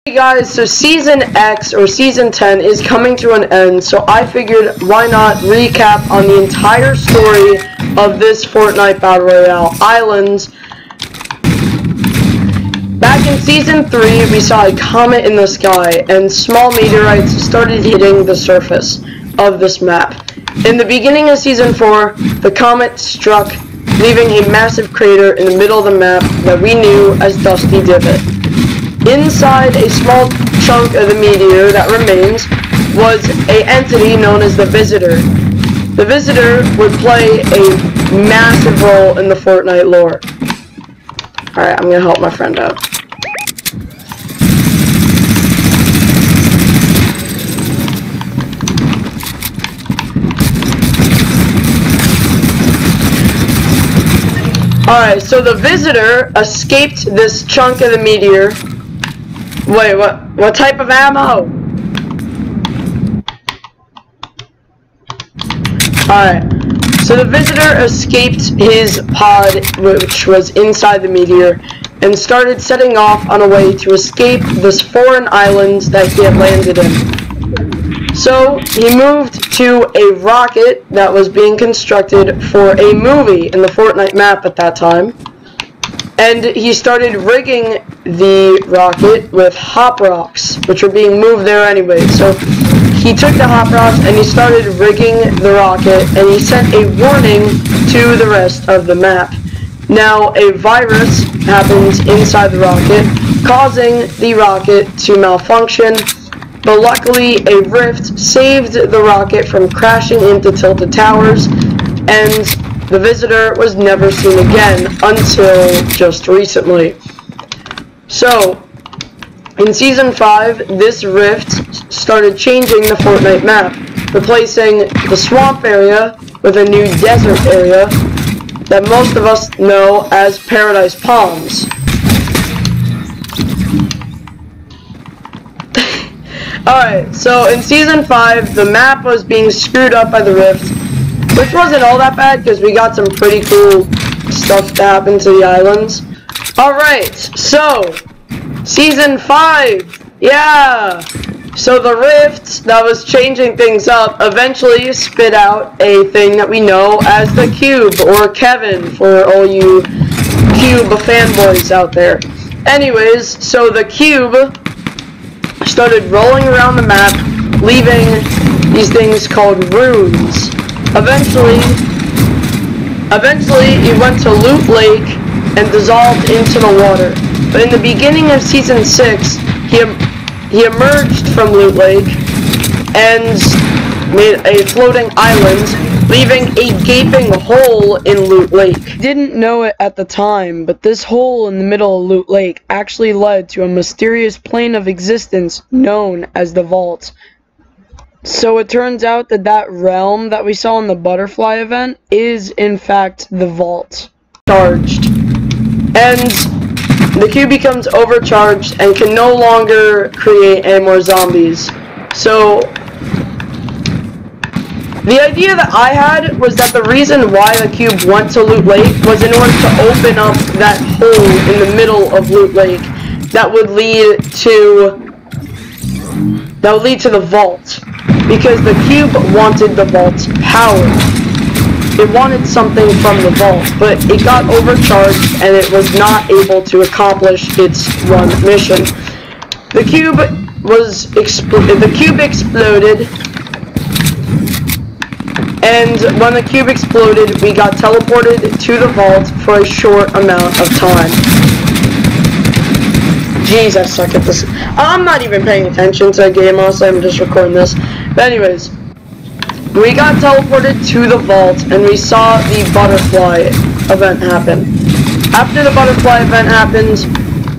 Hey guys, so Season X, or Season 10, is coming to an end, so I figured why not recap on the entire story of this Fortnite Battle Royale Islands. Back in Season 3, we saw a comet in the sky, and small meteorites started hitting the surface of this map. In the beginning of Season 4, the comet struck, leaving a massive crater in the middle of the map that we knew as Dusty Divot. Inside a small chunk of the meteor that remains was an entity known as the Visitor. The Visitor would play a massive role in the Fortnite lore. Alright, I'm gonna help my friend out. Alright, so the Visitor escaped this chunk of the meteor. Wait, what type of ammo? Alright, so the Visitor escaped his pod, which was inside the meteor, and started setting off on a way to escape this foreign island that he had landed in. So, he moved to a rocket that was being constructed for a movie in the Fortnite map at that time. And he started rigging the rocket with hop rocks, which were being moved there anyway. So he took the hop rocks and he started rigging the rocket, and he sent a warning to the rest of the map. Now a virus happens inside the rocket, causing the rocket to malfunction, but luckily a rift saved the rocket from crashing into tilted towers, and the Visitor was never seen again until just recently. So, in Season 5, this rift started changing the Fortnite map, replacing the swamp area with a new desert area that most of us know as Paradise Palms. Alright, so in Season 5, the map was being screwed up by the rift, which wasn't all that bad because we got some pretty cool stuff to happen to the islands. Alright, so Season 5, yeah! So the rift that was changing things up eventually spit out a thing that we know as the Cube, or Kevin for all you Cube fanboys out there. Anyways, so the Cube started rolling around the map, leaving these things called runes. Eventually, he went to Loot Lake and dissolved into the water. But in the beginning of Season 6, he emerged from Loot Lake and made a floating island, leaving a gaping hole in Loot Lake. Didn't know it at the time, but this hole in the middle of Loot Lake actually led to a mysterious plane of existence known as the Vault. So it turns out that that realm that we saw in the butterfly event is in fact the Vault. Charged. And the Cube becomes overcharged and can no longer create any more zombies. So the idea that I had was that the reason why the Cube went to Loot Lake was in order to open up that hole in the middle of Loot Lake that would lead to the Vault. Because the Cube wanted the Vault's power. It wanted something from the Vault, but it got overcharged and it was not able to accomplish its one mission. The Cube exploded, and when the Cube exploded, we got teleported to the Vault for a short amount of time. Jeez, I suck at this. I'm not even paying attention to the game, honestly, I'm just recording this. But anyways, we got teleported to the Vault, and we saw the butterfly event happen. After the butterfly event happened,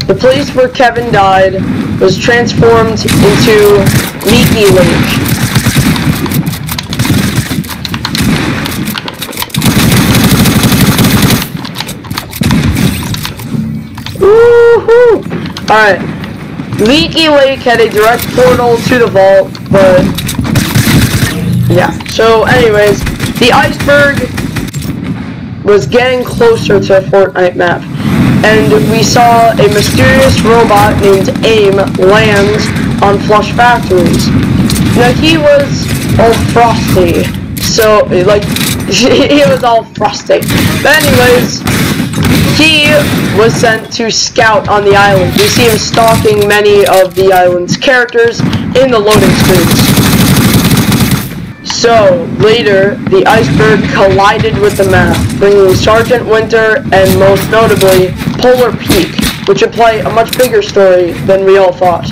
the place where Kevin died was transformed into Leaky Lake. Woohoo! Alright, Leaky Lake had a direct portal to the Vault, but yeah, so anyways, the iceberg was getting closer to a Fortnite map. and we saw a mysterious robot named AIM land on Flush Factories. Now he was all frosty, so like he was all frosty. But anyways, he was sent to scout on the island. We see him stalking many of the island's characters in the loading screens. So, later, the iceberg collided with the map, bringing Sergeant Winter and, most notably, Polar Peak, which would play a much bigger story than we all thought.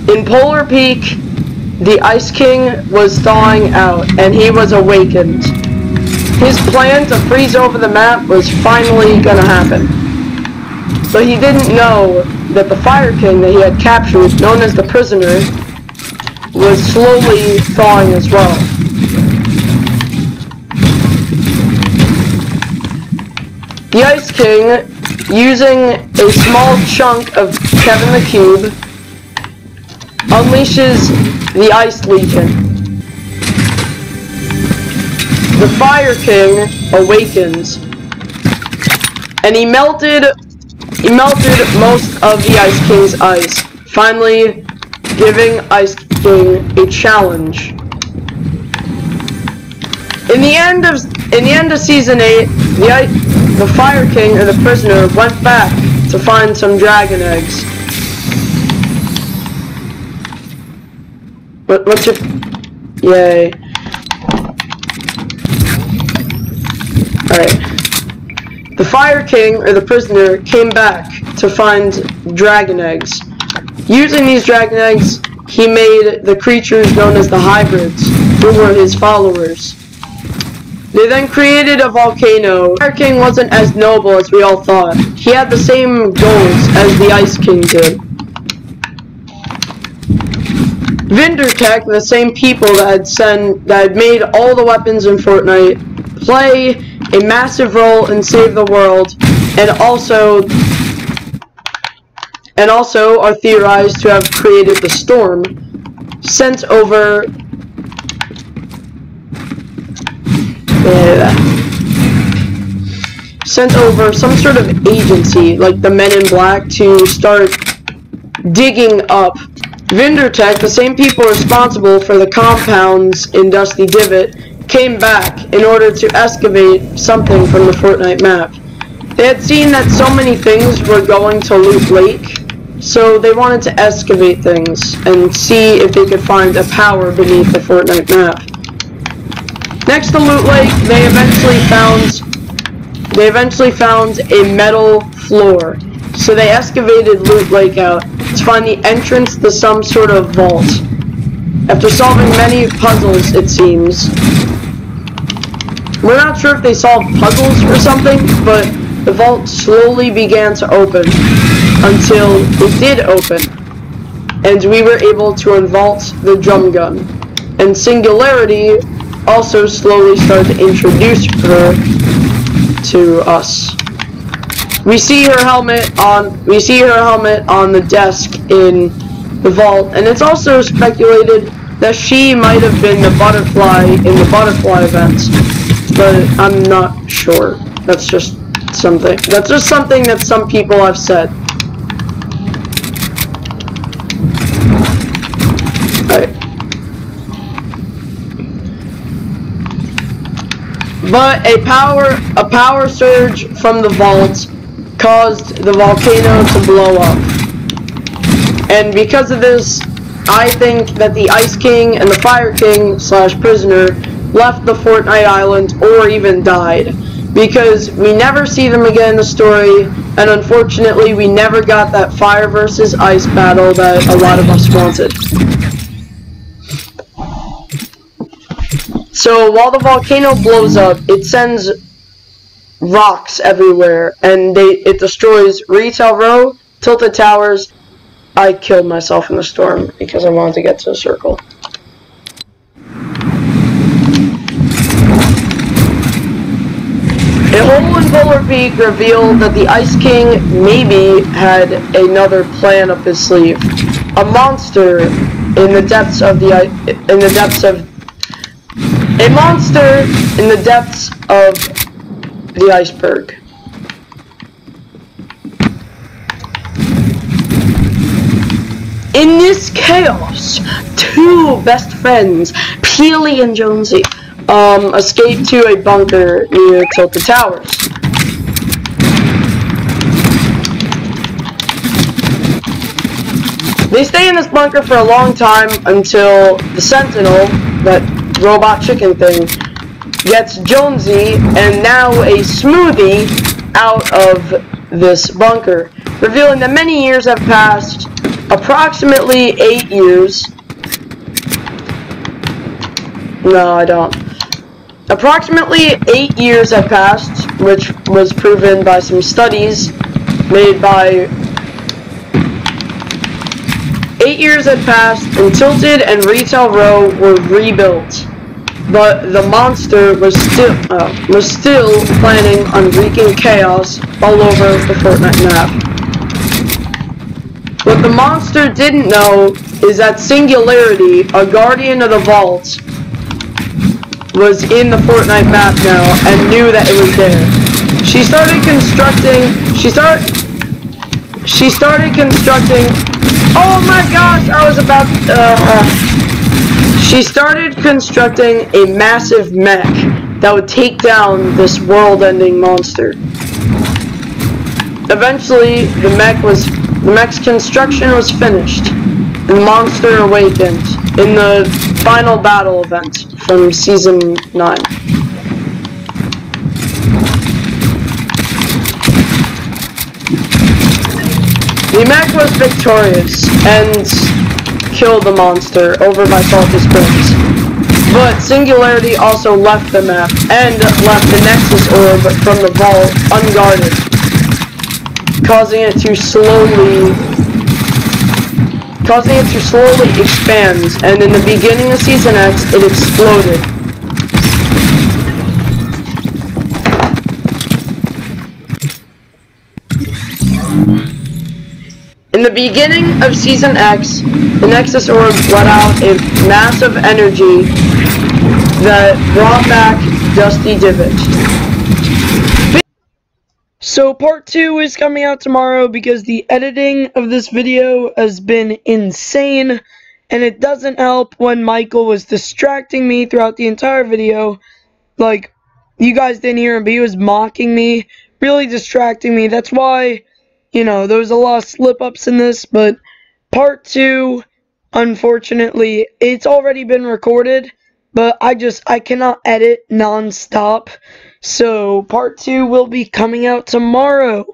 In Polar Peak, the Ice King was thawing out, and he was awakened. His plan to freeze over the map was finally gonna happen. But he didn't know that the Fire King that he had captured, known as the Prisoner, was slowly thawing as well. The Ice King, using a small chunk of Kevin the Cube, unleashes the Ice Legion. The Fire King awakens, and he melted most of the Ice King's ice, finally giving Ice King a challenge. In the end of season 8, the Fire King or the Prisoner went back to find some dragon eggs. What's your... Yay. Alright. The Fire King, or the Prisoner, came back to find dragon eggs. Using these dragon eggs, he made the creatures known as the hybrids, who were his followers. They then created a volcano. The Fire King wasn't as noble as we all thought. He had the same goals as the Ice King did. Vindertech, the same people that had made all the weapons in Fortnite, play a massive role in Save the World, and also are theorized to have created the Storm, sent over some sort of agency, like the Men in Black, to start digging up Vindertech. The same people responsible for the compounds in Dusty Divot came back in order to excavate something from the Fortnite map. They had seen that so many things were going to Loot Lake, so they wanted to excavate things and see if they could find a power beneath the Fortnite map. Next to Loot Lake, they eventually found a metal floor, so they excavated Loot Lake out to find the entrance to some sort of vault. After solving many puzzles, it seems. We're not sure if they solved puzzles or something, but the vault slowly began to open until it did open, and we were able to unvault the drum gun. And Singularity also slowly started to introduce her to us. We see her helmet on the desk in the vault, and it's also speculated that she might have been the butterfly in the butterfly event, but I'm not sure. That's just something that some people have said. Alright. But a power surge from the vault caused the volcano to blow up. And because of this, I think that the Ice King and the Fire King / Prisoner left the Fortnite island or even died, because we never see them again in the story, and unfortunately we never got that fire versus ice battle that a lot of us wanted. So while the volcano blows up, it sends rocks everywhere, and it destroys Retail Row, Tilted Towers. I killed myself in the storm because I wanted to get to the circle. A hole in Polar Peak revealed that the Ice King maybe had another plan up his sleeve. A monster in the depths of the iceberg. In this chaos, two best friends, Peely and Jonesy, escape to a bunker near Tilted Towers. They stay in this bunker for a long time until the Sentinel, that robot chicken thing, gets Jonesy and now a Smoothie out of this bunker, revealing that many years have passed, approximately 8 years. No, I don't. Approximately 8 years have passed, which was proven by some studies made by... 8 years had passed, and Tilted and Retail Row were rebuilt, but the monster was still planning on wreaking chaos all over the Fortnite map. What the monster didn't know is that Singularity, a guardian of the vault, was in the Fortnite map now and knew that it was there. She started constructing. Oh my gosh! I was about. She started constructing a massive mech that would take down this world-ending monster. Eventually, the mech's construction was finished, and the monster awakened in the final battle event from Season 9. The mech was victorious and killed the monster over by Salty Springs. But Singularity also left the map and left the Nexus Orb from the vault unguarded, causing it to slowly expand, and in the beginning of Season X, it exploded. In the beginning of Season X, the Nexus Orb let out a massive energy that brought back Dusty Divot. So part 2 is coming out tomorrow because the editing of this video has been insane, and it doesn't help when Michael was distracting me throughout the entire video. Like, you guys didn't hear him, but he was mocking me, really distracting me. That's why, you know, there was a lot of slip-ups in this, but part 2, unfortunately, it's already been recorded, but I cannot edit non-stop. So part 2 will be coming out tomorrow.